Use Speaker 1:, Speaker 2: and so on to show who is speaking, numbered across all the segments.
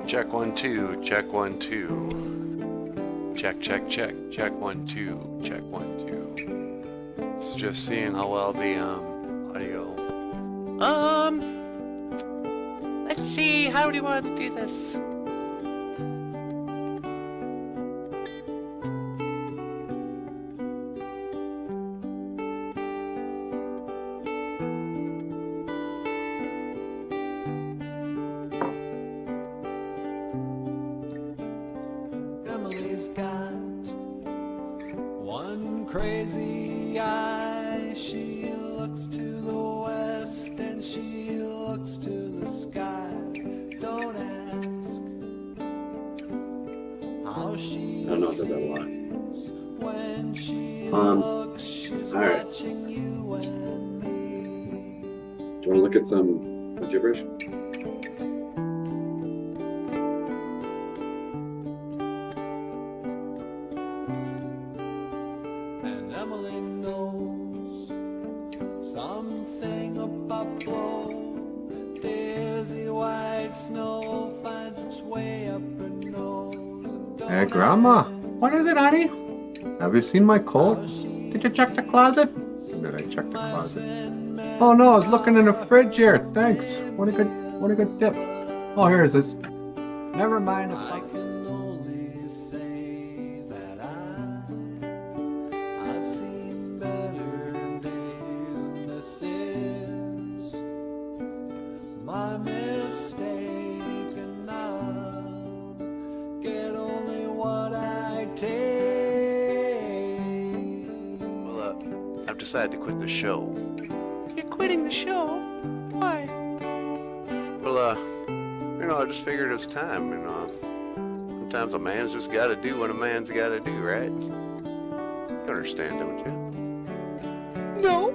Speaker 1: Check 1 2. Check 1 2. Check check check. Check 1 2. Check 1 2. It's just seeing how well the audio.
Speaker 2: Let's see. How do you want to do this?
Speaker 3: Emily's got one crazy eye. She looks to the west and she looks to the sky. Don't ask how she
Speaker 4: I don't know if that
Speaker 3: sees when she
Speaker 4: Um,
Speaker 3: looks. She's
Speaker 4: all right.
Speaker 3: watching you and me.
Speaker 4: Do you want to look at some gibberish?
Speaker 3: And Emily knows something about blow. Dizzy white snow finds its way up her nose.
Speaker 5: Hey, Grandma. What is it, honey? Have you seen my coat? Did you check the closet? Did I check the closet? Oh no, I was looking in the fridge here. Thanks. What a good tip. Oh, here it is. Never mind.
Speaker 3: I can only say that I've seen better days, and this is my mistake, and I'll get only what I take.
Speaker 1: Well, I've decided to quit the show.
Speaker 2: You're quitting the show? Why?
Speaker 1: Well, you know, I just figured it's time, you know. Sometimes a man's just gotta do what a man's gotta do, right? You understand, don't you?
Speaker 2: No.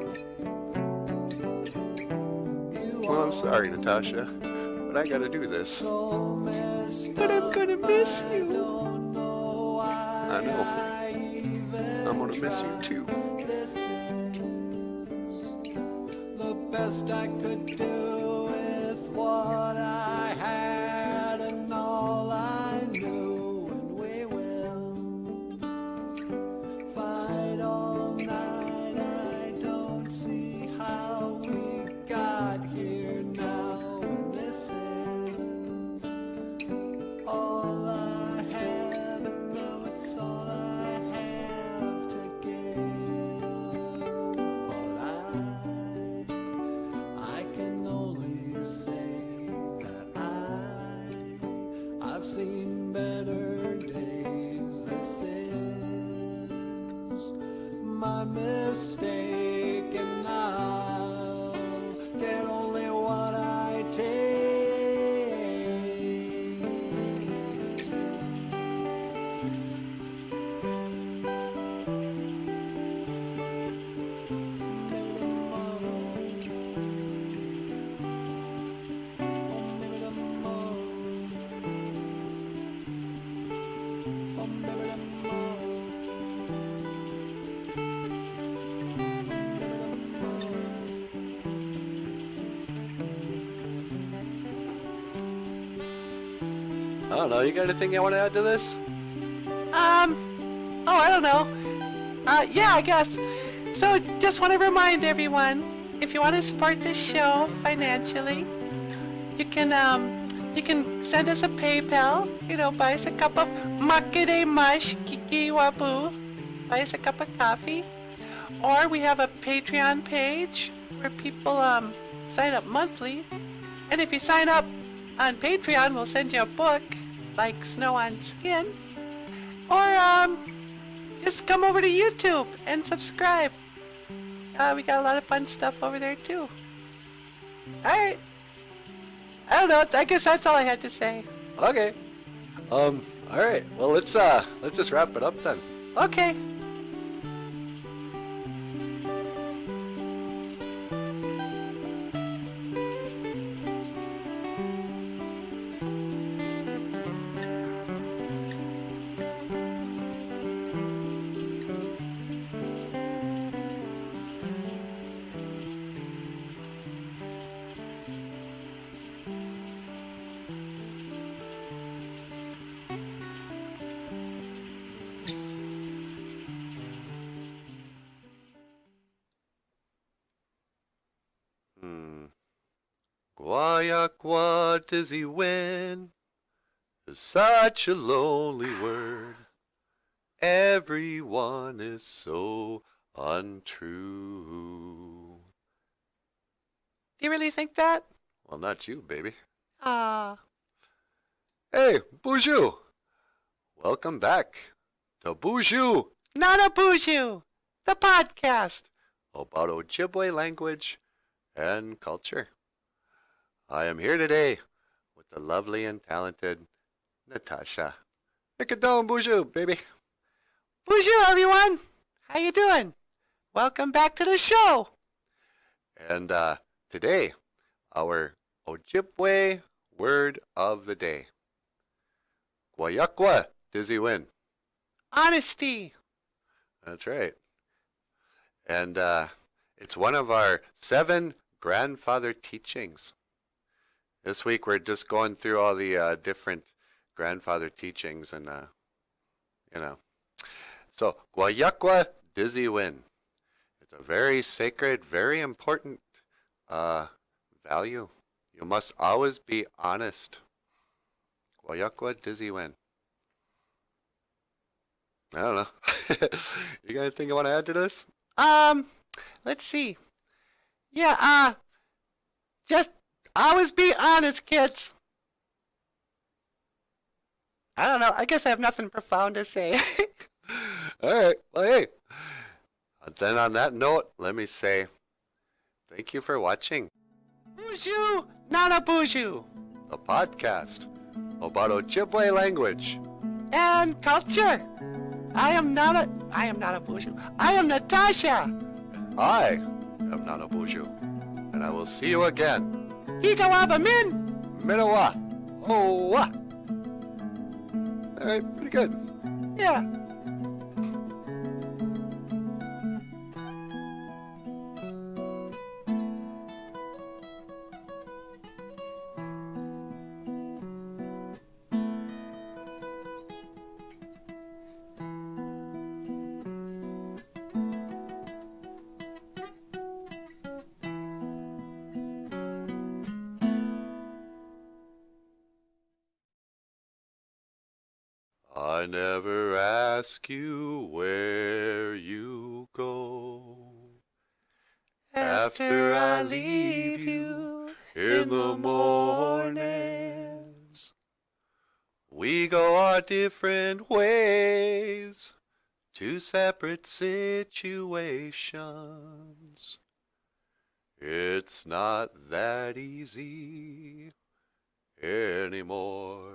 Speaker 1: Well, I'm sorry, Natasha, but I gotta do this.
Speaker 2: But I'm gonna miss you.
Speaker 1: I know. I'm gonna miss you too.
Speaker 3: This is the best I could do with what I had and all I knew, and we will fight all night. I don't see how we got here now, and this is all I have, and now it's all I have to give. But I can only say that I've seen better days. This is my mistake, and I'll get only what I take. Maybe tomorrow. Oh, maybe tomorrow. Oh, maybe tomorrow.
Speaker 1: I don't know, you got anything you want to add to this?
Speaker 2: Oh, I don't know. Yeah, I guess. So, just want to remind everyone, if you want to support this show financially, you can send us a PayPal. You know, buy us a cup of makere mash kiki wabu. Buy us a cup of coffee. Or we have a Patreon page where people sign up monthly. And if you sign up on Patreon, we'll send you a book like Snow on Skin. Or just come over to YouTube and subscribe. We got a lot of fun stuff over there too. Alright. I don't know, I guess that's all I had to say.
Speaker 1: Okay. Alright. Well, let's just wrap it up then.
Speaker 2: Okay.
Speaker 1: GWAYAKWAADIZIWIN is such a lonely word. Everyone is so untrue.
Speaker 2: Do you really think that?
Speaker 1: Well, not you, baby.
Speaker 2: Ah.
Speaker 1: Hey, Boozhoo! Welcome back to Boozhoo,
Speaker 2: Not a Boozhoo, the podcast.
Speaker 1: about Ojibwe language and culture. I am here today with the lovely and talented Natasha. Make it down, Boozhoo, baby.
Speaker 2: Boozhoo, everyone. How you doing? Welcome back to the show.
Speaker 1: And today, our Ojibwe word of the day. GWAYAKWAADIZIWIN.
Speaker 2: Honesty.
Speaker 1: That's right. And it's one of our 7 grandfather teachings. This week we're just going through all the different grandfather teachings and, So, GWAYAKWAADIZIWIN. It's a very sacred, very important value. You must always be honest. GWAYAKWAADIZIWIN. I don't know. You got anything you want to add to this?
Speaker 2: Let's see. Yeah, just always be honest, kids. I don't know. I guess I have nothing profound to say.
Speaker 1: All right. Well, hey. And then on that note, let me say thank you for watching
Speaker 2: Boozhoo, not a Boozhoo.
Speaker 1: the podcast about Ojibwe language.
Speaker 2: And culture. I am not a Boozhoo. I am Natasha.
Speaker 1: I am not a Boozhoo, and I will see you again.
Speaker 2: GWAYAKWAADIZIWIN.
Speaker 1: Minawa. Oh. All right. Pretty good.
Speaker 2: Yeah.
Speaker 1: I never ask you where you go after I leave you in the mornings. We go our different ways to separate situations. It's not that easy anymore.